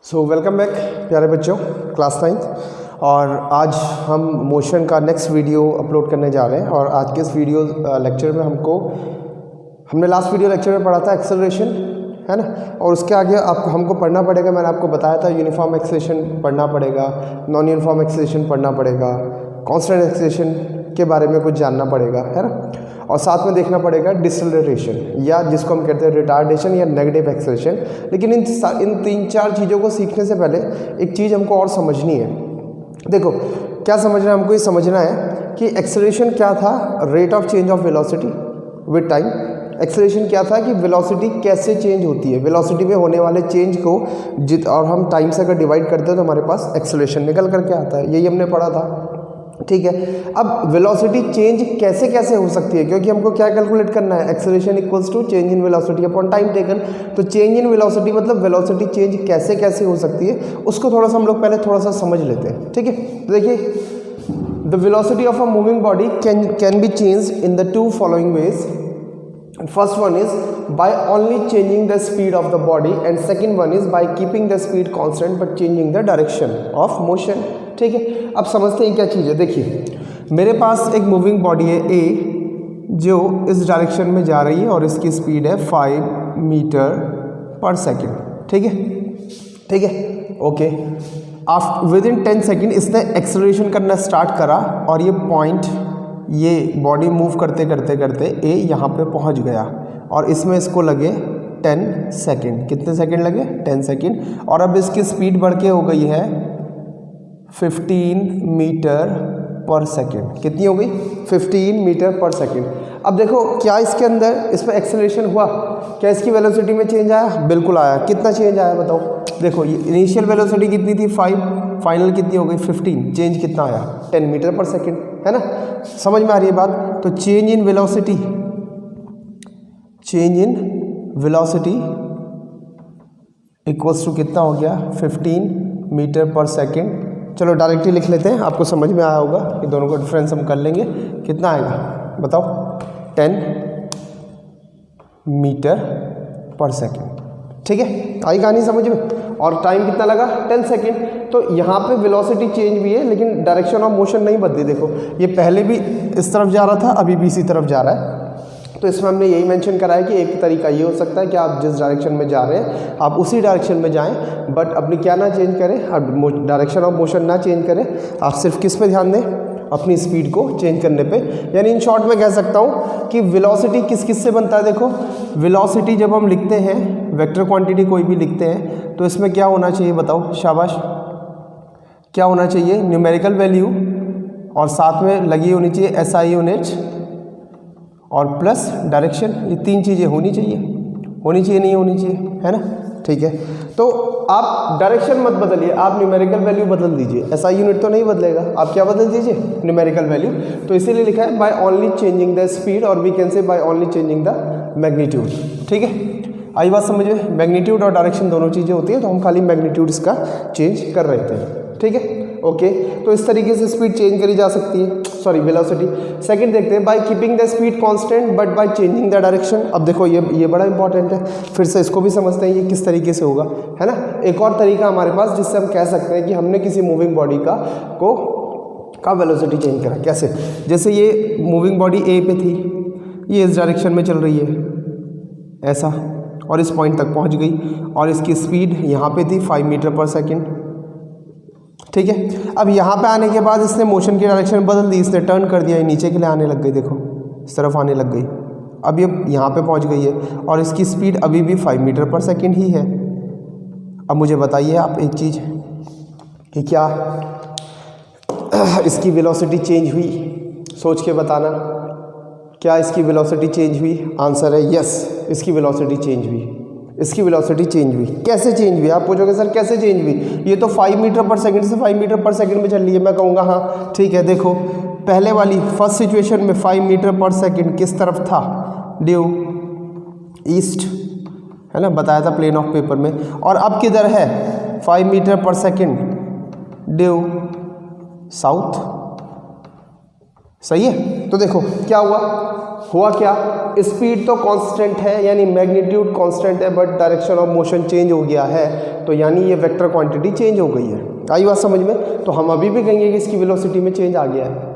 So welcome back प्यारे बच्चों, class 9th। और आज हम मोशन का नेक्स्ट वीडियो अपलोड करने जा रहे हैं। और आज के इस वीडियो लेक्चर में हमने लास्ट वीडियो लेक्चर में पढ़ा था एक्सेलरेशन, है ना। और उसके आगे हमको पढ़ना पड़ेगा। मैंने आपको बताया था यूनिफॉर्म एक्सेलरेशन पढ़ना पड़ेगा, नॉन यूनिफॉर्म एक्सेलरेशन पढ़ना पड़ेगा, कांस्टेंट एक्सेलरेशन के बारे में कुछ जानना पड़ेगा, है ना। और साथ में देखना पड़ेगा डिसलेरेशन, या जिसको हम कहते हैं रिटार्डेशन या नेगेटिव एक्सेलरेशन। लेकिन इन 3-4 चीज़ों को सीखने से पहले एक चीज़ हमको और समझनी है। देखो क्या समझना है हमको, ये समझना है कि एक्सेलरेशन क्या था, rate of change of velocity with time. Acceleration क्या था कि वेलोसिटी कैसे चेंज होती है, वेलोसिटी में होने वाले चेंज को और हम टाइम से अगर डिवाइड करते हैं तो हमारे पास एक्सेलरेशन निकल करके आता है। यही हमने पढ़ा था, ठीक है। अब वेलोसिटी चेंज कैसे कैसे हो सकती है, क्योंकि हमको क्या कैलकुलेट करना है, acceleration equals to change in velocity upon time taken. तो चेंज इन वेलोसिटी मतलब वेलोसिटी चेंज कैसे कैसे हो सकती है, उसको थोड़ा सा हम लोग पहले थोड़ा सा समझ लेते हैं, ठीक है। तो देखिए, the velocity of a moving body can be changed in the 2 following veg. First one is by only changing the speed of the body, and second one is by keeping the speed constant but changing the direction of motion, ठीक है। अब समझते हैं क्या चीज़ है। देखिए, मेरे पास एक मूविंग बॉडी है A, जो इस डायरेक्शन में जा रही है और इसकी स्पीड है 5 मीटर पर सेकेंड, ठीक है, ठीक है, ओके। विद इन 10 सेकेंड इसने एक्सेलरेशन करना स्टार्ट करा और ये बॉडी मूव करते करते करते ए यहाँ पे पहुँच गया, और इसमें इसको लगे 10 सेकेंड। कितने सेकेंड लगे? 10 सेकेंड। और अब इसकी स्पीड बढ़ के हो गई है 15 मीटर पर सेकेंड। कितनी हो गई? 15 मीटर पर सेकेंड। अब देखो, क्या इसके अंदर इसमें एक्सेलरेशन हुआ? क्या इसकी वेलोसिटी में चेंज आया? बिल्कुल आया। कितना चेंज आया बताओ? देखो, ये इनिशियल वेलोसिटी कितनी थी? 5, फाइनल कितनी हो गई? 15। चेंज कितना आया? 10 मीटर पर सेकेंड, है ना। समझ में आ रही है बात? तो change in velocity equals to कितना हो गया? 15 मीटर पर सेकेंड। चलो डायरेक्टली लिख लेते हैं, आपको समझ में आया होगा। ये दोनों को डिफरेंस हम कर लेंगे। कितना आएगा बताओ? 10 मीटर पर सेकेंड, ठीक है। आई कहानी समझ में? और टाइम कितना लगा? 10 सेकेंड। तो यहाँ पे वेलोसिटी चेंज भी है, लेकिन डायरेक्शन ऑफ मोशन नहीं बदली। देखो, ये पहले भी इस तरफ जा रहा था, अभी भी इसी तरफ जा रहा है। तो इसमें हमने यही मेंशन करा है कि एक तरीका ये हो सकता है कि आप जिस डायरेक्शन में जा रहे हैं आप उसी डायरेक्शन में जाएं, बट अपनी क्या ना चेंज करें, आप डायरेक्शन ऑफ मोशन ना चेंज करें। आप सिर्फ किस पे ध्यान दें? अपनी स्पीड को चेंज करने पे। यानी इन शॉर्ट में कह सकता हूँ कि वेलोसिटी किस किस से बनता है। देखो, वेलोसिटी जब हम लिखते हैं, वेक्टर क्वांटिटी कोई भी लिखते हैं, तो इसमें क्या होना चाहिए बताओ? शाबाश, क्या होना चाहिए? न्यूमेरिकल वैल्यू, और साथ में लगी होनी चाहिए SI यूनिट और प्लस डायरेक्शन। ये 3 चीज़ें होनी चाहिए, नहीं होनी चाहिए, है ना, ठीक है। तो आप डायरेक्शन मत बदलिए, आप न्यूमेरिकल वैल्यू बदल दीजिए। SI यूनिट तो नहीं बदलेगा, आप क्या बदल दीजिए? Numerical value. तो इसीलिए लिखा है by only changing the speed, और we can say by only changing the magnitude, ठीक है। आई बात समझ में? मैग्नीट्यूड और डायरेक्शन दोनों चीज़ें होती है, तो हम खाली मैग्नीट्यूड इसका चेंज कर रहे थे, ठीक है, ओके। तो इस तरीके से स्पीड चेंज करी जा सकती है, सॉरी वेलोसिटी। सेकंड देखते हैं, by keeping the speed constant but by changing the direction. अब देखो, ये बड़ा इंपॉर्टेंट है। फिर से इसको भी समझते हैं ये किस तरीके से होगा, है ना। एक और तरीका हमारे पास जिससे हम कह सकते हैं कि हमने किसी मूविंग बॉडी का वेलोसिटी चेंज करा। कैसे? जैसे ये मूविंग बॉडी ए पे थी, ये इस डायरेक्शन में चल रही है ऐसा, और इस पॉइंट तक पहुंच गई, और इसकी स्पीड यहाँ पे थी 5 मीटर पर सेकेंड, ठीक है। अब यहाँ पे आने के बाद इसने मोशन की डायरेक्शन बदल दी, इसने टर्न कर दिया, ये नीचे के लिए आने लग गई। देखो, इस तरफ आने लग गई। अब ये यहाँ पे पहुँच गई है, और इसकी स्पीड अभी भी 5 मीटर पर सेकेंड ही है। अब मुझे बताइए आप एक चीज़ कि क्या इसकी वेलोसिटी चेंज हुई? सोच के बताना, क्या इसकी वेलोसिटी चेंज हुई? आंसर है यस, इसकी वेलोसिटी चेंज हुई। इसकी वेलोसिटी चेंज हुई। कैसे चेंज हुई? आप पूछोगे सर कैसे चेंज हुई? ये तो 5 मीटर पर सेकंड से 5 मीटर पर सेकंड में चल रही है। मैं कहूँगा हाँ ठीक है। देखो, पहले वाली फर्स्ट सिचुएशन में 5 मीटर पर सेकंड किस तरफ था? ड्यू ईस्ट, है ना, बताया था प्लेन ऑफ पेपर में। और अब किधर है? 5 metre per second due south, सही है। तो देखो क्या हुआ क्या, स्पीड तो कांस्टेंट है यानी मैग्नीट्यूड कांस्टेंट है, but direction of motion change हो गया है, तो यानी ये वेक्टर क्वांटिटी चेंज हो गई है। आई बात समझ में। तो हम अभी भी कहेंगे कि इसकी वेलोसिटी में चेंज आ गया है।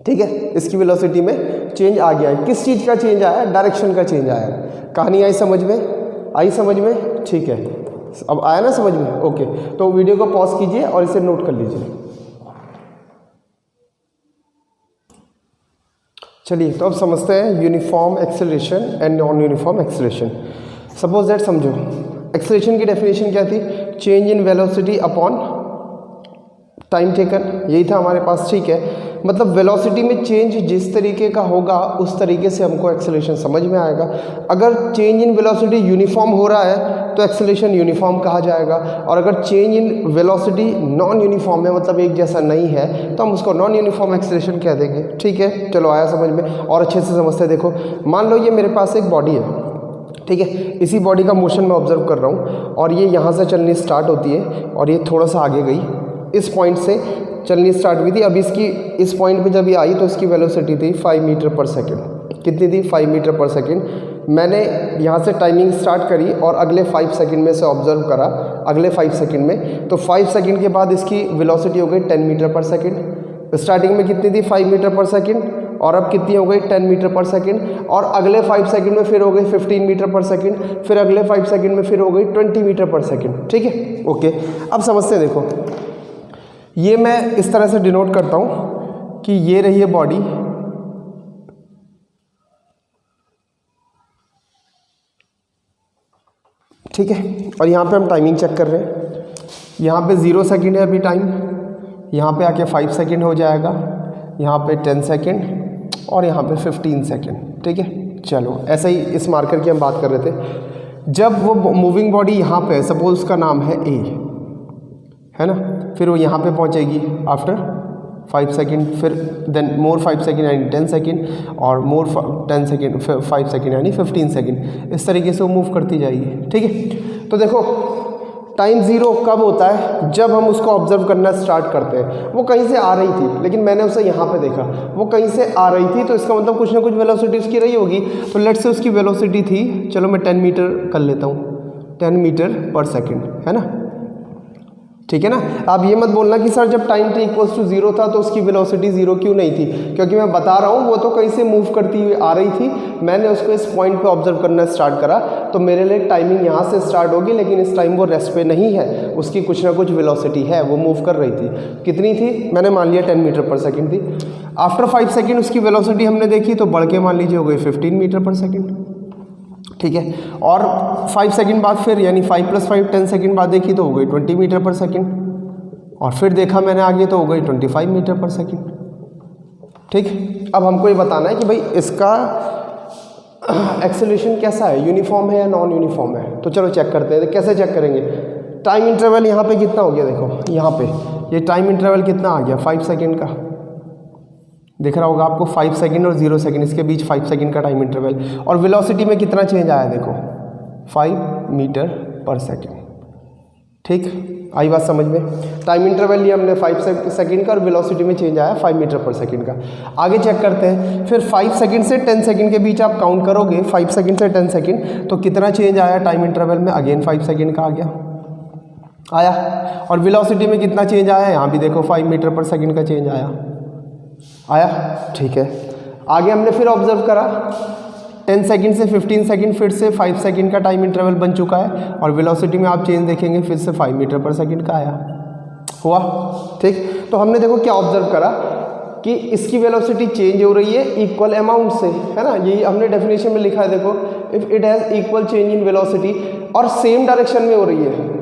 ठीक है, इसकी वेलोसिटी में चेंज आ गया है। किस चीज़ का चेंज आया है? डायरेक्शन का चेंज आया है। कहानी आई समझ में? आई समझ में? ठीक है, अब आया ना समझ में? ओके, तो वीडियो को पॉज कीजिए और इसे नोट कर लीजिए। चलिए, तो अब समझते हैं uniform acceleration and non uniform acceleration. Suppose that, समझो एक्सेलरेशन की डेफिनेशन क्या थी? Change in velocity upon time taken, यही था हमारे पास। ठीक है, मतलब वेलोसिटी में चेंज जिस तरीके का होगा उस तरीके से हमको एक्सेलरेशन समझ में आएगा। अगर चेंज इन वेलोसिटी यूनिफॉर्म हो रहा है तो एक्सेलरेशन यूनिफॉर्म कहा जाएगा, और अगर change in velocity non uniform है, मतलब एक जैसा नहीं है, तो हम उसको नॉन यूनिफॉर्म एक्सेलरेशन कह देंगे। ठीक है, चलो आया समझ में। और अच्छे से समझते हैं। देखो, मान लो ये मेरे पास एक बॉडी है, ठीक है, इसी बॉडी का मोशन मैं ऑब्जर्व कर रहा हूँ, और ये यहाँ से चलनी स्टार्ट होती है और ये थोड़ा सा आगे गई, इस पॉइंट से चलनी स्टार्ट हुई थी। अब इसकी इस पॉइंट पे जब ये आई तो इसकी वेलोसिटी थी 5 मीटर पर सेकंड। कितनी थी? 5 मीटर पर सेकंड। मैंने यहाँ से टाइमिंग स्टार्ट करी और अगले 5 सेकंड में से ऑब्जर्व करा, अगले 5 सेकंड में, तो 5 सेकंड के बाद इसकी वेलोसिटी हो गई 10 मीटर पर सेकंड। स्टार्टिंग में कितनी थी? 5 मीटर पर सेकंड, और अब कितनी हो गई? 10 मीटर पर सेकंड, और अगले 5 सेकंड में फिर हो गई 15 मीटर पर सेकंड, फिर अगले 5 सेकंड में फिर हो गई 20 मीटर पर सेकंड। ठीक है, ओके। अब समझते हैं। देखो, ये मैं इस तरह से डिनोट करता हूँ कि ये रही है बॉडी, ठीक है, और यहाँ पे हम टाइमिंग चेक कर रहे हैं। यहाँ पे 0 सेकंड है अभी टाइम, यहाँ पे आके 5 सेकंड हो जाएगा, यहाँ पे 10 सेकंड, और यहाँ पे 15 सेकंड। ठीक है, चलो ऐसे ही इस मार्कर की हम बात कर रहे थे। जब वो मूविंग बॉडी यहाँ पे, सपोज उसका नाम है ए, है ना, फिर वो यहाँ पे पहुँचेगी आफ्टर 5 सेकंड, फिर देन मोर 5 सेकंड यानी 10 सेकंड, और मोर 10 सेकंड, 5 सेकंड यानी 15 सेकंड। इस तरीके से वो मूव करती जाएगी। ठीक है, तो देखो टाइम 0 कब होता है? जब हम उसको ऑब्जर्व करना स्टार्ट करते हैं। वो कहीं से आ रही थी, लेकिन मैंने उसे यहाँ पे देखा, वो कहीं से आ रही थी, तो इसका मतलब कुछ ना कुछ वेलोसिटी उसकी रही होगी। तो लेट्स से उसकी वेलोसिटी थी, चलो मैं 10 मीटर कर लेता हूँ, 10 मीटर पर सेकंड, है ना, ठीक है ना। आप ये मत बोलना कि सर जब टाइम t = 0 था तो उसकी वेलोसिटी 0 क्यों नहीं थी, क्योंकि मैं बता रहा हूँ वो तो कहीं से मूव करती हुई आ रही थी, मैंने उसको इस पॉइंट पे ऑब्जर्व करना स्टार्ट करा, तो मेरे लिए टाइमिंग यहाँ से स्टार्ट होगी, लेकिन इस टाइम वो रेस्ट पे नहीं है, उसकी कुछ ना कुछ वेलोसिटी है, वो मूव कर रही थी। कितनी थी? मैंने मान लिया 10 मीटर पर सेकेंड थी। आफ्टर 5 सेकेंड उसकी वेलोसिटी हमने देखी तो बढ़ के मान लीजिए हो गई 15 मीटर पर सेकेंड, ठीक है, और 5 सेकंड बाद फिर यानी 5 + 5 10 सेकंड बाद देखी तो हो गई 20 मीटर पर सेकंड, और फिर देखा मैंने आगे तो हो गई 25 मीटर पर सेकंड। ठीक, अब हमको ये बताना है कि भाई इसका एक्सेलरेशन कैसा है, यूनिफॉर्म है या नॉन यूनिफॉर्म है। तो चलो चेक करते हैं। कैसे चेक करेंगे? टाइम इंटरवल यहाँ पे कितना हो गया, देखो यहाँ पे ये टाइम इंटरवल कितना आ गया, 5 सेकेंड का दिख रहा होगा आपको, 5 सेकंड और 0 सेकंड, इसके बीच 5 सेकंड का टाइम इंटरवल, और वेलोसिटी में कितना चेंज आया देखो 5 मीटर पर सेकंड। ठीक, आई बात समझ में। टाइम इंटरवल लिया हमने 5 सेकंड का, और वेलोसिटी में चेंज आया 5 मीटर पर सेकंड का। आगे चेक करते हैं, फिर 5 सेकंड से 10 सेकंड के बीच आप काउंट करोगे, 5 सेकंड से 10 सेकंड, तो कितना चेंज आया टाइम इंटरवल में, अगेन 5 सेकंड का आ गया आया, और वेलोसिटी में कितना चेंज आया, यहाँ भी देखो 5 मीटर पर सेकंड का चेंज आया। ठीक है, आगे हमने फिर ऑब्जर्व करा 10 सेकंड से 15 सेकंड, फिर से 5 सेकंड का टाइम इंटरवल बन चुका है, और वेलोसिटी में आप चेंज देखेंगे फिर से 5 मीटर पर सेकंड का आया हुआ। ठीक, तो हमने देखो क्या ऑब्जर्व करा कि इसकी वेलोसिटी चेंज हो रही है इक्वल अमाउंट से, है ना, यही हमने डेफिनेशन में लिखा है। देखो if it has equal change in velocity, और सेम डायरेक्शन में हो रही है,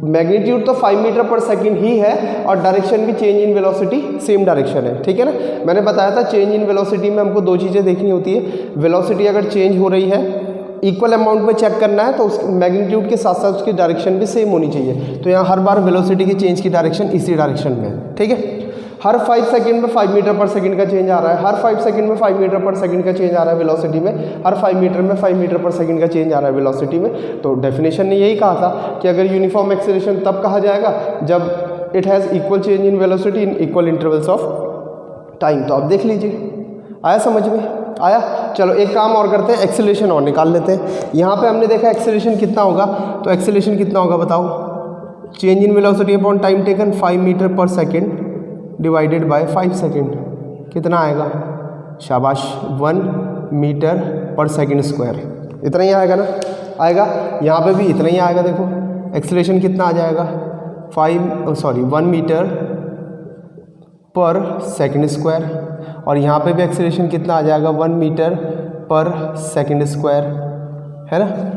मैग्नीट्यूड तो 5 मीटर पर सेकंड ही है, और डायरेक्शन भी change in velocity same direction है। ठीक है ना, मैंने बताया था चेंज इन वेलोसिटी में हमको 2 चीज़ें देखनी होती है। वेलोसिटी अगर चेंज हो रही है, इक्वल अमाउंट में चेक करना है, तो उस मैग्नीट्यूड के साथ साथ उसकी डायरेक्शन भी सेम होनी चाहिए। तो यहाँ हर बार वेलोसिटी की चेंज की डायरेक्शन इसी डायरेक्शन में है। ठीक है, हर 5 सेकंड में 5 मीटर पर सेकंड का चेंज आ रहा है, हर 5 सेकंड में 5 मीटर पर सेकंड का चेंज आ रहा है वेलोसिटी में, हर 5 मीटर में 5 मीटर पर सेकंड का चेंज आ रहा है वेलोसिटी में। तो डेफिनेशन ने यही कहा था कि अगर यूनिफॉर्म एक्सेलरेशन तब कहा जाएगा जब it has equal change in velocity in equal intervals of time. तो अब देख लीजिए, आया समझ में? आया। चलो एक काम और करते हैं, एक्सेलरेशन और निकाल लेते हैं। यहाँ पे हमने देखा एक्सेलरेशन कितना होगा, तो एक्सेलरेशन कितना होगा बताओ? Change in velocity upon time taken 5 metre पर सेकेंड डिवाइडेड बाय 5 सेकेंड, कितना आएगा? शाबाश, 1 मीटर पर सेकेंड स्क्वायर। इतना ही आएगा ना? आएगा। यहाँ पे भी इतना ही आएगा। देखो एक्सेलरेशन कितना आ जाएगा? 1 मीटर पर सेकेंड स्क्वायर। और यहाँ पे भी एक्सेलरेशन कितना आ जाएगा? 1 मीटर पर सेकेंड स्क्वायर, है ना?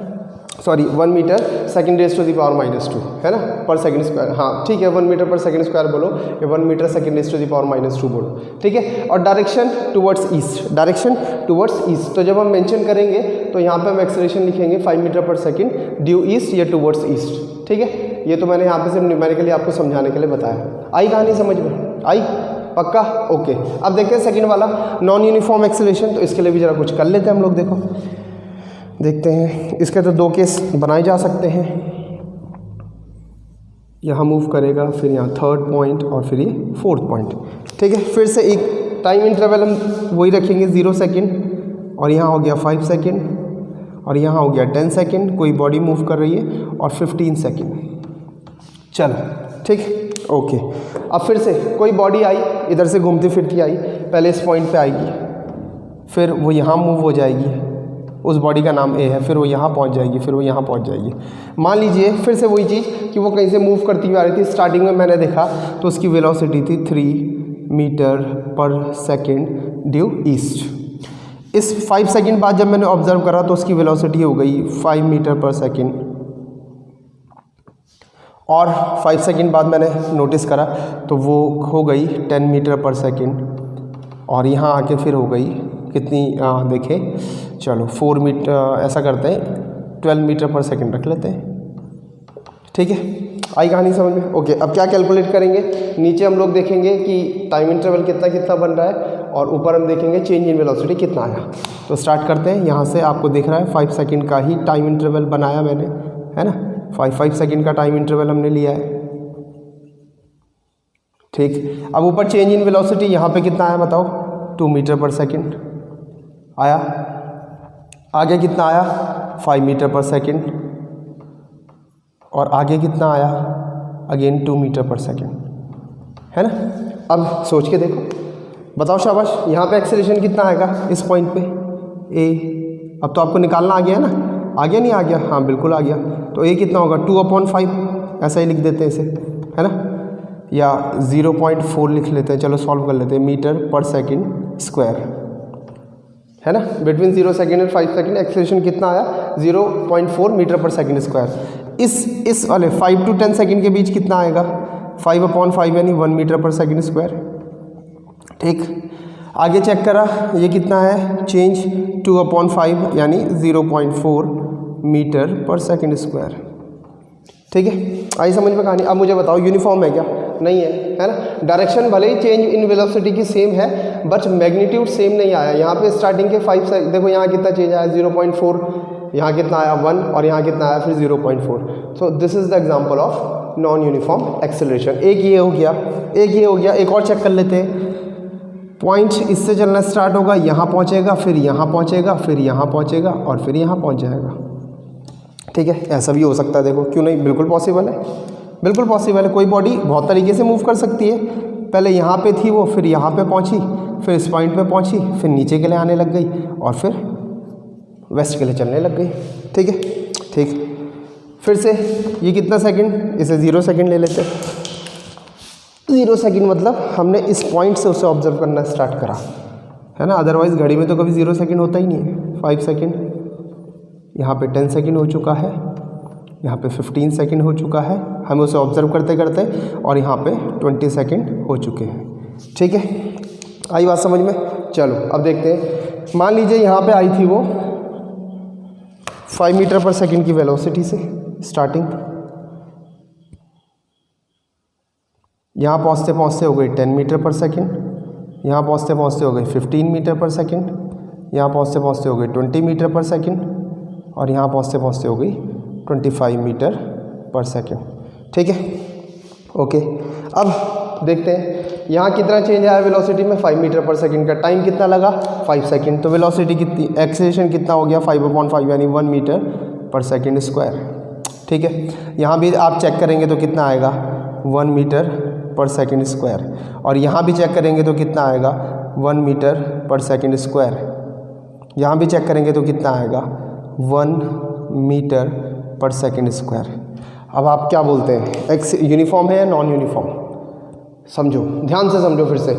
Sorry 1 metre second raise to the power -2, है ना, पर सेकेंड स्क्वायर। हाँ ठीक है, 1 मीटर पर सेकेंड स्क्वायर बोलो या 1 metre second raise to the power -2 बोलो, ठीक है। और direction towards east, direction towards east. तो जब हम मेंशन करेंगे तो यहाँ पे हम एक्सेलरेशन लिखेंगे 5 मीटर पर सेकेंड ड्यू ईस्ट या टुवर्ड्स ईस्ट, ठीक है। ये तो मैंने यहाँ पे सिर्फ न्यूमेरिकली आपको समझाने के लिए बताया। आई कहानी समझ में? आई? पक्का? ओके। अब देखते हैं सेकंड वाला, नॉन यूनिफॉर्म एक्सेलरेशन। तो इसके लिए भी जरा कुछ कर लेते हैं हम लोग। देखो देखते हैं, इसके तो 2 केस बनाए जा सकते हैं। यहाँ मूव करेगा, फिर यहाँ 3rd पॉइंट और फिर ये 4th पॉइंट, ठीक है। फिर से एक टाइम इंटरवल हम वही रखेंगे 0 सेकेंड, और यहाँ हो गया 5 सेकेंड, और यहाँ हो गया 10 सेकेंड। कोई बॉडी मूव कर रही है, और 15 सेकेंड। चलो ठीक, ओके। अब फिर से कोई बॉडी आई, इधर से घूमती फिरती आई, पहले इस पॉइंट पे आएगी, फिर वो यहाँ मूव हो जाएगी, उस बॉडी का नाम ए है, फिर वो यहाँ पहुँच जाएगी, फिर वो यहाँ पहुँच जाएगी। मान लीजिए फिर से वही चीज़ कि वो कहीं से मूव करती हुई आ रही थी। स्टार्टिंग में मैंने देखा तो उसकी वेलोसिटी थी 3 मीटर पर सेकेंड ड्यू ईस्ट। इस 5 सेकेंड बाद जब मैंने ऑब्जर्व करा तो उसकी वेलोसिटी हो गई 5 मीटर पर सेकेंड, और 5 सेकेंड बाद मैंने नोटिस करा तो वो हो गई 10 मीटर पर सेकेंड, और यहाँ आके फिर हो गई कितनी? देखें, चलो 4 मीटर, ऐसा करते हैं 12 मीटर पर सेकेंड रख लेते हैं, ठीक है। आई कहानी समझ में? ओके। अब क्या कैलकुलेट करेंगे? नीचे हम लोग देखेंगे कि टाइम इंटरवल कितना कितना बन रहा है, और ऊपर हम देखेंगे चेंज इन वेलोसिटी कितना आया। तो स्टार्ट करते हैं। यहाँ से आपको दिख रहा है 5 सेकेंड का ही टाइम इंटरवल बनाया मैंने, है ना। 5 सेकेंड का टाइम इंटरवल हमने लिया है, ठीक। अब ऊपर चेंज इन वेलोसिटी यहाँ पे कितना आया बताओ? 2 मीटर पर सेकेंड आया। आगे कितना आया? 5 मीटर पर सेकेंड, और आगे कितना आया? अगेन 2 मीटर पर सेकेंड, है ना। अब सोच के देखो, बताओ शाबाश, यहाँ पे एक्सेलरेशन कितना आएगा इस पॉइंट पे? ए। अब तो आपको निकालना आ गया है ना? आ गया नहीं आ गया? हाँ बिल्कुल आ गया। तो ए कितना होगा? 2/5, ऐसा ही लिख देते हैं इसे, है ना, या 0.4 लिख लेते हैं। चलो सॉल्व कर लेते हैं। मीटर पर सेकेंड स्क्वायर, है ना। Between 0 second and 5 second acceleration कितना आया? 0.4 मीटर पर सेकेंड स्क्वायर। इस वाले 5 to 10 सेकेंड के बीच कितना आएगा? 5/5 यानी 1 मीटर पर सेकेंड स्क्वायर, ठीक। आगे चेक करा, ये कितना है? चेंज 2/5 यानी 0.4 मीटर पर सेकेंड स्क्वायर, ठीक है। आई समझ में कहानी? अब मुझे बताओ यूनिफॉर्म है क्या? नहीं है ना। डायरेक्शन भले ही चेंज इन वेलोसिटी की सेम है, बट मैग्नीट्यूड सेम नहीं आया। यहाँ पे स्टार्टिंग के 5 देखो, यहाँ कितना चेंज आया? 0.4, यहाँ कितना आया? 1, और यहाँ कितना आया फिर? 0.4। So this is the example of non uniform acceleration. एक ये हो गया, एक ये हो गया। एक और चेक कर लेते हैं। पॉइंट इससे चलना स्टार्ट होगा, यहाँ पहुँचेगा, फिर यहाँ पहुँचेगा, फिर यहाँ पहुँचेगा, और फिर यहाँ पहुँच जाएगा, ठीक है। ऐसा भी हो सकता है, देखो क्यों नहीं, बिल्कुल पॉसिबल है, बिल्कुल पॉसिबल है। कोई बॉडी बहुत तरीके से मूव कर सकती है। पहले यहाँ पे थी वो, फिर यहाँ पे पहुँची, फिर इस पॉइंट पे पहुँची, फिर नीचे के लिए आने लग गई, और फिर वेस्ट के लिए चलने लग गई, ठीक है, ठीक। फिर से ये कितना सेकंड? इसे 0 सेकंड ले लेते हैं। 0 सेकंड मतलब हमने इस पॉइंट से उसे ऑब्जर्व करना स्टार्ट करा, है ना। अदरवाइज़ घड़ी में तो कभी 0 सेकंड होता ही नहीं है। 5 सेकंड, यहाँ पे 10 सेकंड हो चुका है, यहाँ पे 15 सेकंड हो चुका है, हमें उसे ऑब्जर्व करते करते, और यहाँ पे 20 सेकंड हो चुके हैं, ठीक है। आई बात समझ में? चलो अब देखते हैं। मान लीजिए यहाँ पे आई थी वो 5 मीटर पर सेकंड की वेलोसिटी से स्टार्टिंग, यहाँ पहुँचते पहुँचते हो गई 10 मीटर पर सेकंड, यहाँ पहुँचते पहुँचते हो गई 15 मीटर पर सेकंड, यहाँ पहुँचते पहुँचते हो गई 20 मीटर पर सेकंड, और यहाँ पहुँचते पहुँचते हो गई 25 मीटर पर सेकंड, ठीक है, ओके। अब देखते हैं यहाँ कितना चेंज आया वेलोसिटी में 5 मीटर पर सेकंड का, टाइम कितना लगा 5 सेकंड, तो वेलोसिटी कितनी, एक्सेलरेशन कितना हो गया 5/5 यानी 1 मीटर पर सेकंड स्क्वायर। ठीक है, यहाँ भी आप चेक करेंगे तो कितना आएगा 1 मीटर पर सेकंड स्क्वायर, और यहाँ भी चेक करेंगे तो कितना आएगा 1 मीटर पर सेकंड स्क्वायर, यहाँ भी चेक करेंगे तो कितना आएगा 1 मीटर पर सेकंड स्क्वायर। अब आप क्या बोलते हैं, एक्स यूनिफॉर्म है या नॉन यूनिफॉर्म? समझो, ध्यान से समझो फिर से,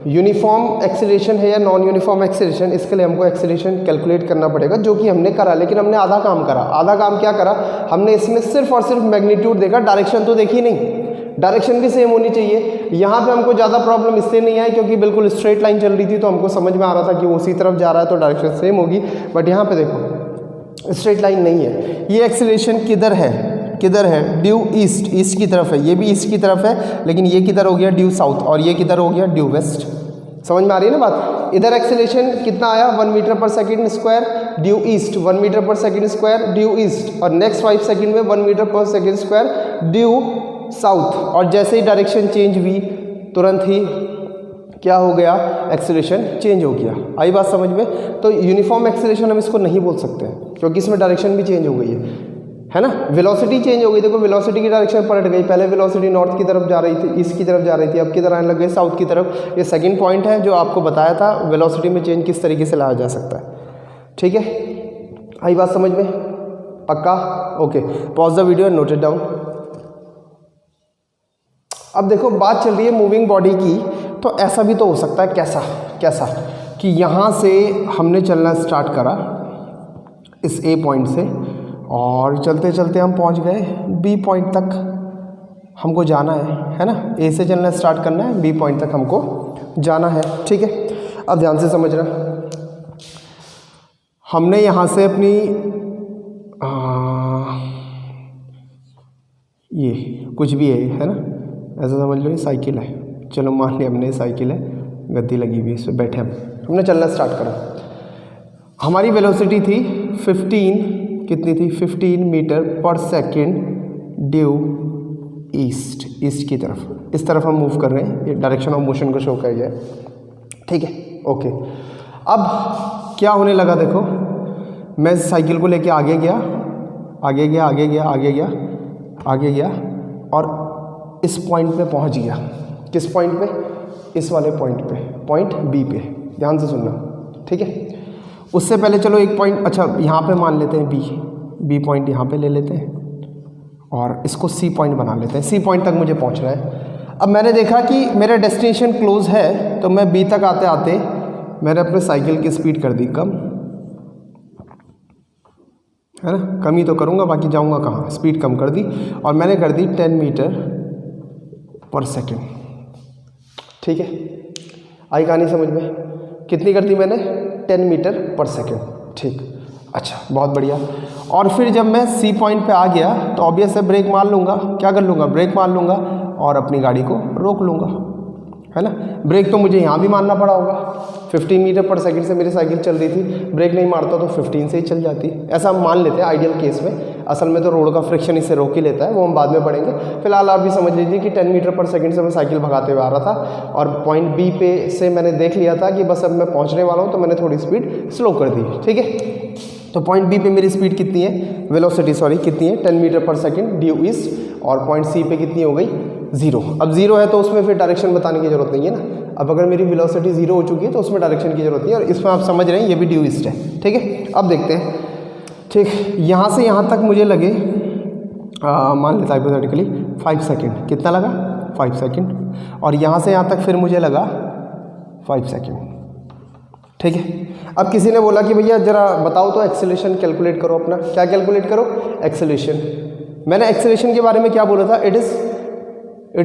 यूनिफॉर्म एक्सेलरेशन है या नॉन यूनिफॉर्म एक्सेलरेशन, इसके लिए हमको एक्सेलरेशन कैलकुलेट करना पड़ेगा, जो कि हमने करा, लेकिन हमने आधा काम करा। आधा काम क्या करा हमने, इसमें सिर्फ और सिर्फ मैग्नीट्यूड देखा, डायरेक्शन तो देखी नहीं। डायरेक्शन भी सेम होनी चाहिए। यहाँ पे हमको ज़्यादा प्रॉब्लम इसलिए नहीं आई क्योंकि बिल्कुल स्ट्रेट लाइन चल रही थी, तो हमको समझ में आ रहा था कि वो उसी तरफ जा रहा है तो डायरेक्शन सेम होगी। बट यहाँ पे देखो स्ट्रेट लाइन नहीं है। ये एक्सेलरेशन किधर है, किधर है, ड्यू ईस्ट, ईस्ट की तरफ है, ये भी ईस्ट की तरफ है, लेकिन ये किधर हो गया ड्यू साउथ, और ये किधर हो गया ड्यू वेस्ट। समझ में आ रही है ना बात? इधर एक्सेलरेशन कितना आया 1 metre per second square due east, 1 metre per second square due east, और नेक्स्ट 5 सेकंड में 1 metre per second square due south. और जैसे ही डायरेक्शन चेंज हुई तुरंत ही क्या हो गया, एक्सेलरेशन चेंज हो गया। आई बात समझ में? तो यूनिफॉर्म एक्सेलरेशन हम इसको नहीं बोल सकते क्योंकि इसमें डायरेक्शन भी चेंज हो गई है ना, वेलोसिटी चेंज हो गई। देखो वेलोसिटी की डायरेक्शन पलट गई, पहले वेलोसिटी नॉर्थ की तरफ जा रही थी, ईस्ट की तरफ जा रही थी, अब किधर आने लग गई साउथ की तरफ। ये सेकंड पॉइंट है जो आपको बताया था वेलोसिटी में चेंज किस तरीके से लाया जा सकता है। ठीक है, आई बात समझ में? पक्का? Okay, pause the video and note it down. अब देखो बात चल रही है मूविंग बॉडी की, तो ऐसा भी तो हो सकता है, कैसा कैसा कि यहाँ से हमने चलना स्टार्ट करा इस ए पॉइंट से, और चलते चलते हम पहुँच गए बी पॉइंट तक, हमको जाना है ना। ए से चलना स्टार्ट करना है, बी पॉइंट तक हमको जाना है। ठीक है, अब ध्यान से समझना, हमने यहाँ से अपनी ये कुछ भी है ना, ऐसा समझ लो ये साइकिल है, चलो मान लिया हमने साइकिल है, गद्दी लगी हुई, इस पर बैठे हमने चलना स्टार्ट करा। हमारी वेलोसिटी थी 15, कितनी थी 15 metre per second due east, east की तरफ, इस तरफ हम मूव कर रहे हैं, ये डायरेक्शन ऑफ मोशन को शो कर जाए। ठीक है, ओके। अब क्या होने लगा, देखो मैं साइकिल को लेके आगे गया, आगे गया, आगे गया, आगे गया, आगे गया, और इस पॉइंट पे पहुंच गया। किस पॉइंट पे? इस वाले पॉइंट पे, पॉइंट बी पे। ध्यान से सुनना, ठीक है। उससे पहले चलो एक पॉइंट, अच्छा यहाँ पे मान लेते हैं बी पॉइंट यहाँ पे ले लेते हैं, और इसको सी पॉइंट बना लेते हैं। सी पॉइंट तक मुझे पहुँचना है। अब मैंने देखा कि मेरा डेस्टिनेशन क्लोज है, तो मैं बी तक आते आते मैंने अपने साइकिल की स्पीड कर दी कम, है ना, कम ही तो करूँगा, बाकी जाऊँगा कहाँ, स्पीड कम कर दी, और मैंने कर दी 10 मीटर पर सेकेंड। ठीक है, आई कहानी समझ में? कितनी कर दी मैंने? 10 मीटर पर सेकेंड। ठीक, अच्छा, बहुत बढ़िया। और फिर जब मैं सी पॉइंट पे आ गया तो ऑब्वियस है ब्रेक मार लूँगा, क्या कर लूँगा, ब्रेक मार लूँगा और अपनी गाड़ी को रोक लूँगा, है ना। ब्रेक तो मुझे यहाँ भी मारना पड़ा होगा, 15 मीटर पर सेकंड से मेरी साइकिल चल रही थी, ब्रेक नहीं मारता तो 15 से ही चल जाती, ऐसा हम मान लेते हैं आइडियल केस में। असल में तो रोड का फ्रिक्शन इससे रोक ही लेता है, वो हम बाद में पढ़ेंगे। फिलहाल आप भी समझ लीजिए कि 10 मीटर पर सेकंड से मैं साइकिल भगाते हुए आ रहा था, और पॉइंट बी पे से मैंने देख लिया था कि बस अब मैं पहुँचने वाला हूँ, तो मैंने थोड़ी स्पीड स्लो कर दी। ठीक है, तो पॉइंट बी पे मेरी स्पीड कितनी है, वेलोसिटी सॉरी कितनी है, 10 metre per second due east, और पॉइंट सी पे कितनी हो गई, 0। अब 0 है तो उसमें फिर डायरेक्शन बताने की जरूरत नहीं है ना। अब अगर मेरी वेलोसिटी 0 हो चुकी है तो उसमें डायरेक्शन की जरूरत नहीं है, और इसमें आप समझ रहे हैं ये भी ड्यू ईस्ट है। ठीक है, अब देखते हैं। ठीक, यहाँ से यहाँ तक मुझे लगे मान लेता हाइपोथेटिकली 5 सेकंड। कितना लगा? 5 सेकंड। और यहाँ से यहाँ तक फिर मुझे लगा 5 सेकंड। ठीक है, अब किसी ने बोला कि भैया जरा बताओ तो एक्सेलरेशन कैलकुलेट करो अपना। क्या कैलकुलेट करो? एक्सेलरेशन। मैंने एक्सेलरेशन के बारे में क्या बोला था? It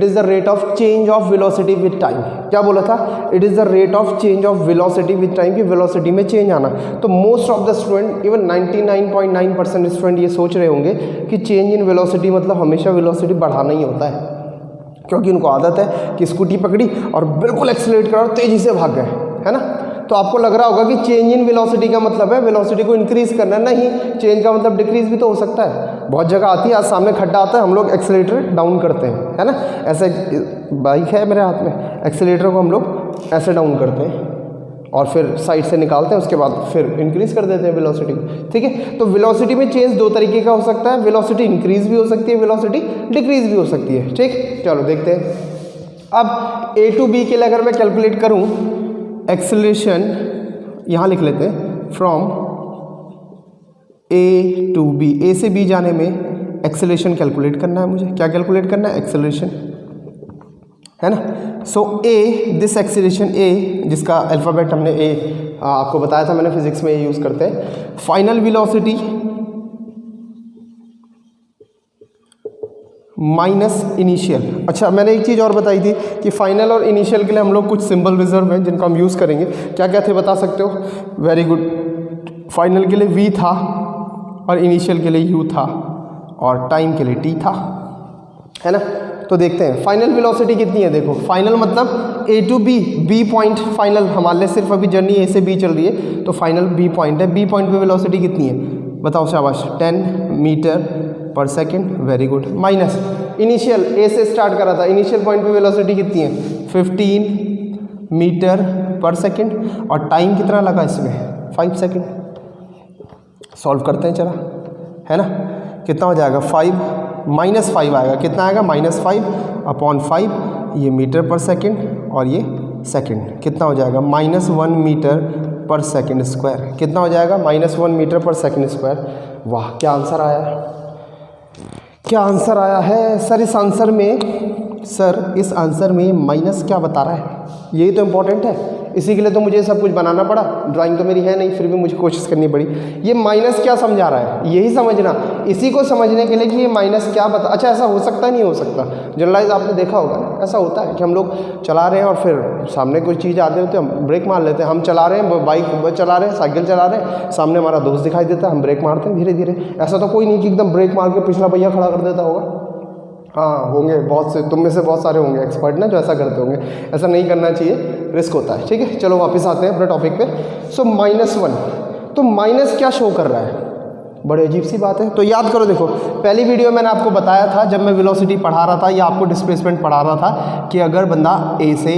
is the rate of change of velocity with time. क्या बोला था? It is the rate of change of velocity with time, की वेलोसिटी में चेंज आना। तो most of the student, even 99.9% student ये सोच रहे होंगे कि चेंज इन वेलोसिटी मतलब हमेशा वेलोसिटी बढ़ाना ही होता है, क्योंकि उनको आदत है कि स्कूटी पकड़ी और बिल्कुल एक्सेलरेट करा और तेज़ी से भाग गए, है ना। तो आपको लग रहा होगा कि चेंज इन वेलोसिटी का मतलब है वेलोसिटी को इंक्रीज करना। नहीं, चेंज का मतलब डिक्रीज भी तो हो सकता है। बहुत जगह आती है, आज सामने खड्डा आता है, हम लोग एक्सेलरेटर डाउन करते हैं, है ना। ऐसे बाइक है मेरे हाथ में, एक्सेलेरेटर को हम लोग ऐसे डाउन करते हैं और फिर साइड से निकालते हैं, उसके बाद फिर इंक्रीज़ कर देते हैं वेलोसिटी, ठीक है। तो वेलोसिटी में चेंज दो तरीके का हो सकता है, वेलोसिटी इंक्रीज़ भी हो सकती है, वेलोसिटी डिक्रीज़ भी हो सकती है, ठीक। चलो देखते हैं। अब ए टू बी के लिए अगर मैं कैलकुलेट करूं एक्सेलरेशन, यहाँ लिख लेते हैं फ्रॉम ए टू बी, ए से बी जाने में एक्सेलरेशन कैलकुलेट करना है मुझे। क्या कैलकुलेट करना है? एक्सेलरेशन, है ना। सो ए, दिस एक्सेलरेशन ए, जिसका अल्फ़ाबेट हमने ए आपको बताया था मैंने फिजिक्स में, ये यूज़ करते हैं। Final velocity minus initial. अच्छा, मैंने एक चीज़ और बताई थी कि फाइनल और इनिशियल के लिए हम लोग कुछ सिंबल रिजर्व हैं जिनको हम यूज़ करेंगे। क्या क्या थे बता सकते हो? Very good. फाइनल के लिए वी था और इनिशियल के लिए यू था और टाइम के लिए टी था, है ना। तो देखते हैं फाइनल वेलोसिटी कितनी है। देखो फाइनल मतलब A to B, B point final, हमारे लिए सिर्फ अभी जर्नी ए से बी चल रही है, तो फाइनल बी पॉइंट है। बी पॉइंट पे वेलोसिटी कितनी है बताओ, शाबाश, 10 मीटर पर second, very good. Minus initial, A से स्टार्ट करा था, इनिशियल पॉइंट पे वेलोसिटी कितनी है 15 मीटर पर सेकेंड और टाइम कितना लगा इसमें 5 सेकेंड। सॉल्व करते हैं चला, है ना। कितना हो जाएगा 5 -5 आएगा, कितना आएगा -5/5, ये मीटर पर सेकेंड और ये सेकेंड, कितना हो जाएगा -1 मीटर पर सेकेंड स्क्वायर। कितना हो जाएगा -1 मीटर पर सेकेंड स्क्वायर। वाह, क्या आंसर आया है, क्या आंसर आया है सर। इस आंसर में माइनस क्या बता रहा है, यही तो इम्पोर्टेंट है। इसी के लिए तो मुझे सब कुछ बनाना पड़ा, ड्राइंग तो मेरी है नहीं, फिर भी मुझे कोशिश करनी पड़ी। ये माइनस क्या समझा रहा है, यही समझना, इसी को समझने के लिए कि ये माइनस क्या बता। अच्छा, ऐसा हो सकता है, नहीं हो सकता, जनरलाइज आपने देखा होगा ना, ऐसा होता है कि हम लोग चला रहे हैं और फिर सामने कोई चीज़ आते होते हम ब्रेक मार लेते हैं। हम चला रहे हैं, बाइक चला रहे हैं, साइकिल चला रहे हैं, सामने हमारा दोस्त दिखाई देता है, हम ब्रेक मारते हैं धीरे धीरे। ऐसा तो कोई नहीं कि एकदम ब्रेक मार के पिछला पहिया खड़ा कर देता होगा। हाँ, होंगे बहुत से, तुम में से बहुत सारे होंगे एक्सपर्ट ना जो ऐसा करते होंगे। ऐसा नहीं करना चाहिए, रिस्क होता है, ठीक है। चलो वापस आते हैं अपने टॉपिक पे। सो -1, तो माइनस क्या शो कर रहा है, बड़ी अजीब सी बात है। तो याद करो, देखो पहली वीडियो मैंने आपको बताया था जब मैं वेलोसिटी पढ़ा रहा था या आपको डिस्प्लेसमेंट पढ़ा रहा था कि अगर बंदा ए से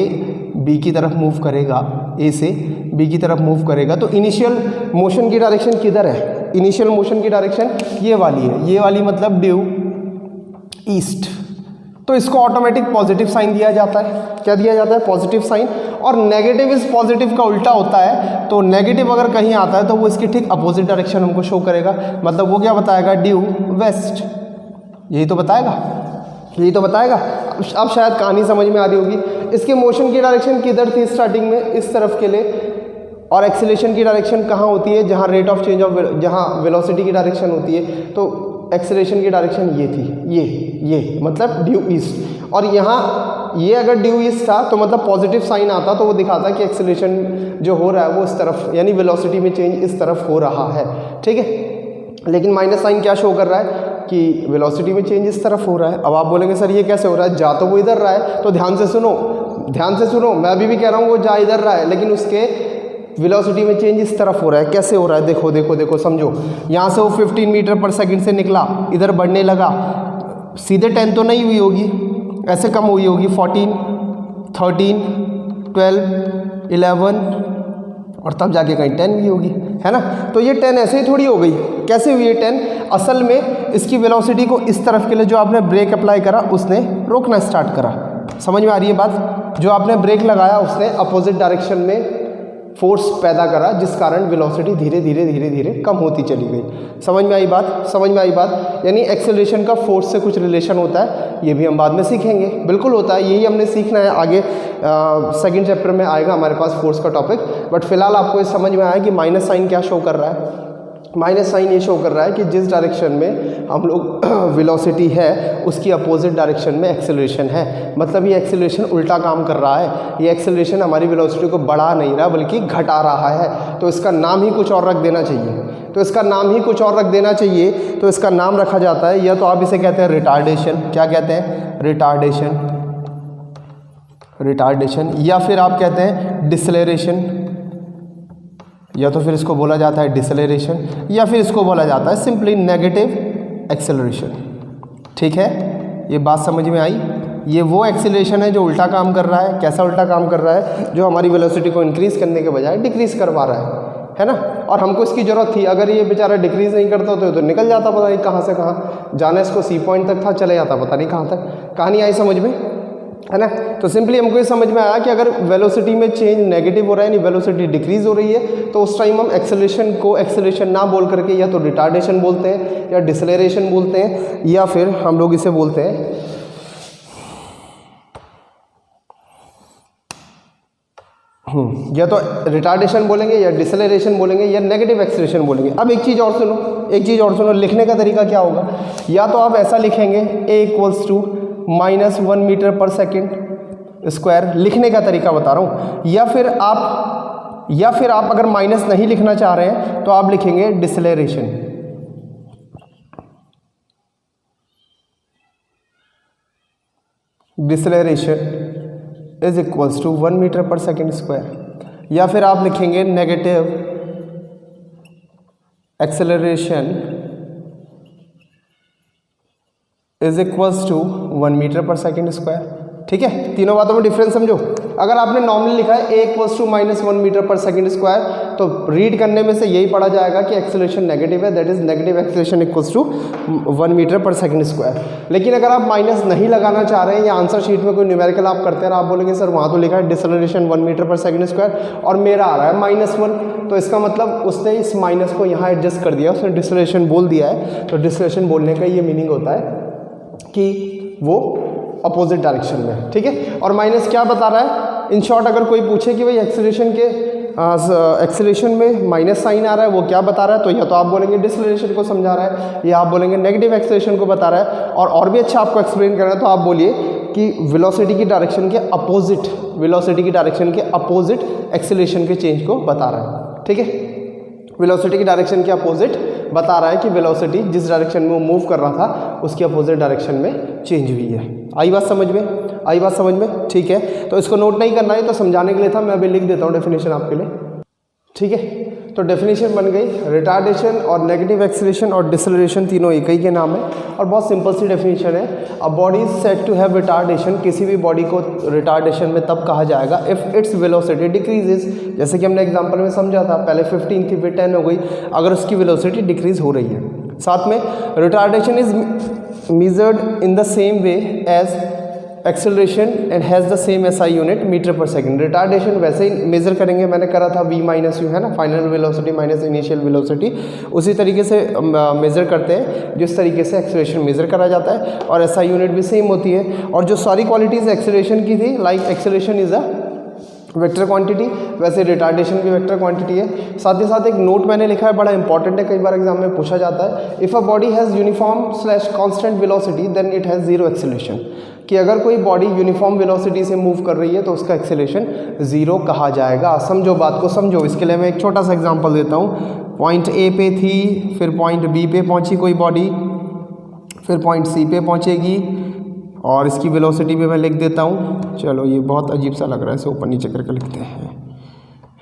बी की तरफ मूव करेगा, ए से बी की तरफ मूव करेगा तो इनिशियल मोशन की डायरेक्शन किधर है, इनिशियल मोशन की डायरेक्शन ये वाली है, ये वाली मतलब ड्यू ईस्ट। तो इसको ऑटोमेटिक पॉजिटिव साइन दिया जाता है। क्या दिया जाता है? Positive sign. और नेगेटिव इस पॉजिटिव का उल्टा होता है, तो नेगेटिव अगर कहीं आता है तो वो इसकी ठीक अपोजिट डायरेक्शन हमको शो करेगा। मतलब वो क्या बताएगा, ड्यू वेस्ट, यही तो बताएगा, यही तो बताएगा। अब शायद कहानी समझ में आ रही होगी। इसके मोशन की डायरेक्शन किधर थी स्टार्टिंग में, इस तरफ के लिए, और एक्सेलरेशन की डायरेक्शन कहाँ होती है, जहाँ रेट ऑफ चेंज ऑफ, जहाँ वेलोसिटी की डायरेक्शन होती है, तो एक्सेलरेशन की डायरेक्शन ये थी, ये मतलब ड्यू ईस्ट। और यहाँ ये अगर ड्यू ईस्ट था तो मतलब पॉजिटिव साइन आता तो वो दिखाता कि एक्सेलरेशन जो हो रहा है वो इस तरफ, यानी वेलोसिटी में चेंज इस तरफ हो रहा है, ठीक है। लेकिन माइनस साइन क्या शो कर रहा है कि वेलोसिटी में चेंज इस तरफ हो रहा है। अब आप बोलेंगे सर ये कैसे हो रहा है, जा तो वो इधर रहा है। तो ध्यान से सुनो, ध्यान से सुनो, मैं अभी भी कह रहा हूँ वो जा इधर रहा है, लेकिन उसके वेलोसिटी में चेंज इस तरफ हो रहा है। कैसे हो रहा है, देखो देखो देखो, समझो। यहाँ से वो 15 मीटर पर सेकंड से निकला, इधर बढ़ने लगा, सीधे 10 तो नहीं हुई होगी, ऐसे कम हुई होगी, 14, 13, 12, 11 और तब जाके कहीं 10 भी होगी, है ना। तो ये 10 ऐसे ही थोड़ी हो गई, कैसे हुई है 10? असल में इसकी वेलोसिटी को इस तरफ के लिए जो आपने ब्रेक अप्लाई करा उसने रोकना स्टार्ट करा। समझ में आ रही है बात? जो आपने ब्रेक लगाया उसने अपोजिट डायरेक्शन में फोर्स पैदा करा, जिस कारण वेलोसिटी धीरे धीरे धीरे धीरे कम होती चली गई। समझ में आई बात? समझ में आई बात? यानी एक्सेलरेशन का फोर्स से कुछ रिलेशन होता है, ये भी हम बाद में सीखेंगे। बिल्कुल होता है, यही हमने सीखना है आगे। सेकंड चैप्टर में आएगा हमारे पास फोर्स का टॉपिक। बट फिलहाल आपको ये समझ में आया कि माइनस साइन क्या शो कर रहा है। माइनस साइन ये शो कर रहा है कि जिस डायरेक्शन में हम लोग वेलोसिटी है उसकी अपोजिट डायरेक्शन में एक्सेलरेशन है। मतलब ये एक्सेलरेशन उल्टा काम कर रहा है, ये एक्सेलरेशन हमारी वेलोसिटी को बढ़ा नहीं रहा बल्कि घटा रहा है। तो इसका नाम ही कुछ और रख देना चाहिए, तो इसका नाम ही कुछ और रख देना चाहिए। तो इसका नाम रखा जाता है, या तो आप इसे कहते हैं रिटार्डेशन। क्या कहते हैं? Retardation, retardation. या फिर आप कहते हैं डिसलेरेशन, या तो फिर इसको बोला जाता है डिसलेरेशन, या फिर इसको बोला जाता है सिंपली नेगेटिव एक्सेलरेशन। ठीक है, ये बात समझ में आई? ये वो एक्सीलरेशन है जो उल्टा काम कर रहा है। कैसा उल्टा काम कर रहा है? जो हमारी वेलोसिटी को इंक्रीज़ करने के बजाय डिक्रीज़ करवा रहा है ना। और हमको इसकी ज़रूरत थी, अगर ये बेचारा डिक्रीज़ नहीं करता तो निकल जाता पता नहीं कहाँ से कहाँ, जाना इसको सी पॉइंट तक था, चले जाता पता नहीं कहाँ तक। कहानी आई समझ में, है ना। तो सिंपली हमको ये समझ में आया कि अगर वेलोसिटी में चेंज नेगेटिव हो रहा है, यानी वेलोसिटी डिक्रीज़ हो रही है, तो उस टाइम हम एक्सेलरेशन को एक्सेलरेशन ना बोल करके या तो रिटार्डेशन बोलते हैं, या डिसलेरेशन बोलते हैं, या फिर हम लोग इसे बोलते हैं या तो रिटार्डेशन बोलेंगे, या डिसलेरेशन बोलेंगे, या नेगेटिव एक्सेलरेशन बोलेंगे। अब एक चीज़ और सुनो, लिखने का तरीका क्या होगा? या तो आप ऐसा लिखेंगे a = -1 मीटर पर सेकेंड स्क्वायर, लिखने का तरीका बता रहा हूँ। या फिर आप अगर माइनस नहीं लिखना चाह रहे हैं तो आप लिखेंगे deceleration. Is equals to 1 metre पर सेकेंड स्क्वायर। या फिर आप लिखेंगे negative acceleration is equals to 1 metre पर सेकेंड स्क्वायर। ठीक है, तीनों बातों में डिफरेंस समझो। अगर आपने नॉर्मली लिखा है a = -1 मीटर पर सेकेंड स्क्वायर, तो रीड करने में से यही पढ़ा जाएगा कि एक्सेलरेशन नेगेटिव है, that is negative acceleration equals to 1 metre पर सेकेंड स्क्वायर। लेकिन अगर आप माइनस नहीं लगाना चाह रहे हैं, या आंसर शीट में कोई न्यूमेरिकल आप करते हैं, आप बोलेंगे सर वहाँ तो लिखा है डिसलेरेशन 1 मीटर पर सेकेंड स्क्वायर और मेरा आ रहा है -1, तो इसका मतलब उसने इस माइनस को यहाँ एडजस्ट कर दिया, उसने डिसलेरेशन बोल दिया है। तो डिसलेरेशन बोलने का ये मीनिंग होता है कि वो अपोजिट डायरेक्शन में है। ठीक है, और माइनस क्या बता रहा है? इन शॉर्ट अगर कोई पूछे कि भाई एक्सेलरेशन में माइनस साइन आ रहा है, वो क्या बता रहा है, तो या तो आप बोलेंगे डिसलेरेशन को समझा रहा है, या आप बोलेंगे नेगेटिव एक्सेलरेशन को बता रहा है। और भी अच्छा आपको एक्सप्लेन करना है तो आप बोलिए कि वेलोसिटी की डायरेक्शन के अपोजिट एक्सेलरेशन के चेंज को बता रहा है। ठीक है, वेलोसिटी की डायरेक्शन के अपोजिट बता रहा है कि वेलोसिटी जिस डायरेक्शन में वो मूव कर रहा था उसकी अपोजिट डायरेक्शन में चेंज हुई है। आई बात समझ में? ठीक है, तो इसको नोट नहीं करना है, तो समझाने के लिए था, मैं अभी लिख देता हूँ डेफिनेशन आपके लिए। ठीक है, तो डेफिनेशन बन गई। रिटार्डेशन और नेगेटिव एक्सेलरेशन और डिसलेरेशन तीनों एक ही के नाम है, और बहुत सिंपल सी डेफिनेशन है। A body is said to have retardation, किसी भी बॉडी को रिटार्डेशन में तब कहा जाएगा इफ़ इट्स वेलोसिटी डिक्रीजेज। जैसे कि हमने एग्जांपल में समझा था, पहले 15 थी, फिर 10 हो गई, अगर उसकी वेलोसिटी डिक्रीज हो रही है। साथ में retardation is measured in the same way as acceleration and has the same SI unit metre पर सेकेंड। रिटार्डेशन वैसे ही मेजर करेंगे, मैंने करा था v - u, है ना, final velocity minus initial velocity, उसी तरीके से मेजर करते हैं जिस तरीके से एक्सेलरेशन मेजर करा जाता है, और SI यूनिट भी सेम होती है। और जो सारी क्वालिटीज़ एक्सेलरेशन की थी, like acceleration is a vector quantity, वैसे रिटार्डेशन भी वेक्टर क्वांटिटी है। साथ ही साथ एक नोट मैंने लिखा है, बड़ा इंपॉर्टेंट है, कई बार एग्जाम में पूछा जाता है। If a body has uniform constant velocity then it has 0 acceleration, कि अगर कोई बॉडी यूनिफॉर्म वेलोसिटी से मूव कर रही है तो उसका एक्सेलरेशन 0 कहा जाएगा। समझो बात को, समझो। इसके लिए मैं एक छोटा सा एग्जांपल देता हूँ। पॉइंट A पे थी, फिर पॉइंट B पे पहुँची कोई बॉडी, फिर पॉइंट C पे पहुँचेगी, और इसकी वेलोसिटी पे मैं लिख देता हूँ। चलो, ये बहुत अजीब सा लग रहा है, इसे ऊपर नीचे करके लिखते हैं,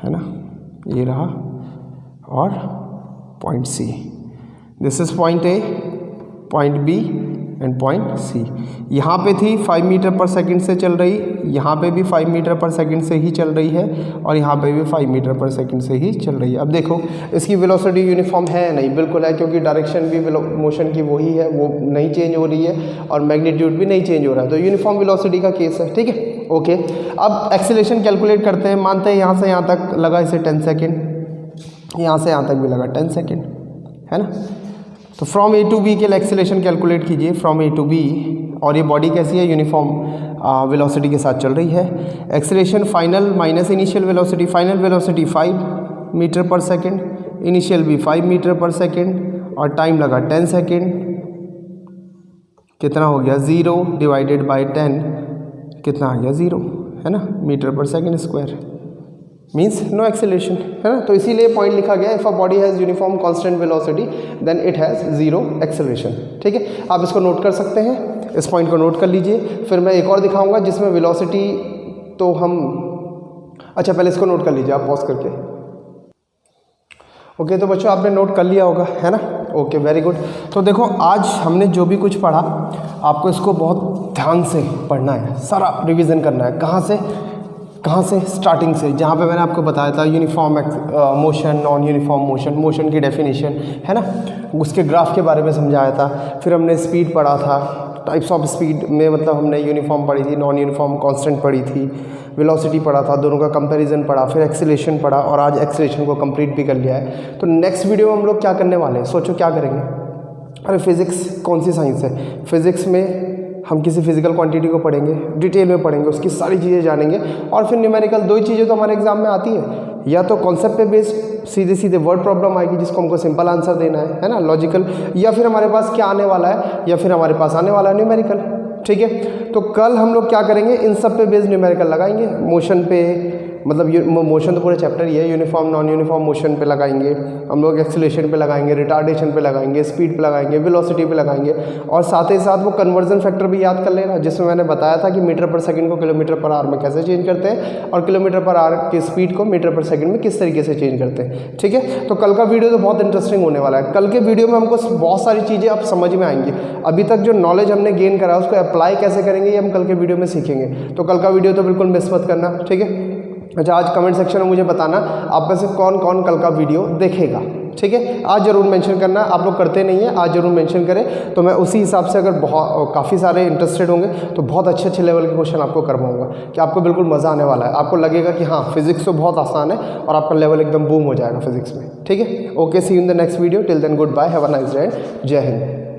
है ना। ये रहा, और point C, this is point A, point B and point C। यहाँ पे थी 5 मीटर पर सेकंड से चल रही, यहाँ पे भी 5 मीटर पर सेकंड से ही चल रही है, और यहाँ पे भी 5 मीटर पर सेकंड से ही चल रही है। अब देखो, इसकी वेलोसिटी यूनिफॉर्म है नहीं? बिल्कुल है, क्योंकि डायरेक्शन भी मोशन की वही है, वो नहीं चेंज हो रही है, और मैग्नीट्यूड भी नहीं चेंज हो रहा है, तो यूनिफॉर्म वेलोसिटी का केस है। ठीक है, ओके। अब एक्सेलरेशन कैलकुलेट करते हैं। मानते हैं यहाँ से यहाँ तक लगा इसे 10 सेकेंड, यहाँ से यहाँ तक भी लगा 10 सेकेंड, है ना। तो फ्रॉम A to B के लिए एक्सेलरेशन कैलकुलेट कीजिए, फ्रॉम A to B। और ये बॉडी कैसी है? यूनिफॉर्म वेलोसिटी के साथ चल रही है। Acceleration final minus initial velocity, final velocity 5 metre पर सेकेंड, इनिशियल भी 5 मीटर पर सेकेंड, और टाइम लगा 10 सेकेंड। कितना हो गया? 0 डिवाइडेड बाई 10, कितना आ गया? 0, है ना, मीटर पर second square, means no acceleration, है ना। तो इसीलिए पॉइंट लिखा गया, if a body has uniform constant velocity then it has 0 acceleration. ठीक है, आप इसको नोट कर सकते हैं, इस पॉइंट को नोट कर लीजिए। फिर मैं एक और दिखाऊंगा जिसमें वेलोसिटी तो हम, अच्छा पहले इसको नोट कर लीजिए आप पॉज करके। ओके, तो बच्चों आपने नोट कर लिया होगा, है ना। Okay, very good. तो देखो, आज हमने जो भी कुछ पढ़ा आपको इसको बहुत ध्यान से पढ़ना है, सारा रिवीजन करना है। कहाँ से स्टार्टिंग से, जहाँ पे मैंने आपको बताया था uniform motion, non uniform motion, motion की डेफिनेशन है ना, उसके ग्राफ के बारे में समझाया था। फिर हमने स्पीड पढ़ा था, टाइप्स ऑफ स्पीड में मतलब हमने यूनिफॉर्म पढ़ी थी, नॉन यूनिफॉर्म कांस्टेंट पढ़ी थी, वेलोसिटी पढ़ा था, दोनों का कंपैरिजन पढ़ा, फिर एक्सीलरेशन पढ़ा और आज एक्सीलरेशन को कंप्लीट भी कर लिया है। तो नेक्स्ट वीडियो में हम लोग क्या करने वाले हैं, सोचो क्या करेंगे। अरे फिज़िक्स कौन सी साइंस है, फिज़िक्स में हम किसी फिजिकल क्वांटिटी को पढ़ेंगे, डिटेल में पढ़ेंगे, उसकी सारी चीज़ें जानेंगे। और फिर न्यूमेरिकल, दो ही चीज़ें तो हमारे एग्जाम में आती है, या तो कॉन्सेप्ट पे बेस्ड सीधे सीधे वर्ड प्रॉब्लम आएगी जिसको हमको सिंपल आंसर देना है ना, लॉजिकल, या फिर हमारे पास क्या आने वाला है, या फिर हमारे पास आने वाला है न्यूमेरिकल। ठीक है, तो कल हम लोग क्या करेंगे, इन सब पे बेस्ड न्यूमेरिकल लगाएंगे। मोशन पे, मतलब मोशन तो पूरे चैप्टर ही है, यूनिफॉर्म नॉन यूनिफॉर्म मोशन पे लगाएंगे हम लोग, एक्सीलरेशन पे लगाएंगे, रिटार्डेशन पे लगाएंगे, स्पीड पे लगाएंगे, वेलोसिटी पे लगाएंगे। और साथ ही साथ वो कन्वर्जन फैक्टर भी याद कर लेना, जिसमें मैंने बताया था कि मीटर पर सेकंड को किलोमीटर पर आवर में कैसे चेंज करते हैं और किलोमीटर पर आवर की स्पीड को मीटर पर सेकंड में किस तरीके से चेंज करते हैं। ठीक है, तो कल का वीडियो तो बहुत इंटरेस्टिंग होने वाला है। कल के वीडियो में हमको बहुत सारी चीज़ें अब समझ में आएंगी। अभी तक जो नॉलेज हमने गेन करा उसको अप्लाई कैसे करेंगे ये हम कल के वीडियो में सीखेंगे। तो कल का वीडियो तो बिल्कुल मिस मत करना। ठीक है, अच्छा आज कमेंट सेक्शन में मुझे बताना आप में से कौन कौन कल का वीडियो देखेगा। ठीक है, आज ज़रूर मेंशन करना, आप लोग करते नहीं हैं, आज ज़रूर मेंशन करें तो मैं उसी हिसाब से, अगर बहुत काफ़ी सारे इंटरेस्टेड होंगे तो बहुत अच्छे अच्छे लेवल के क्वेश्चन आपको करवाऊंगा कि आपको बिल्कुल मज़ा आने वाला है। आपको लगेगा कि हाँ फिजिक्स तो बहुत आसान है और आपका लेवल एकदम बूम हो जाएगा फिजिक्स में। ठीक है, okay, see you in the next video, till then good bye, have a nice day, जय हिंद।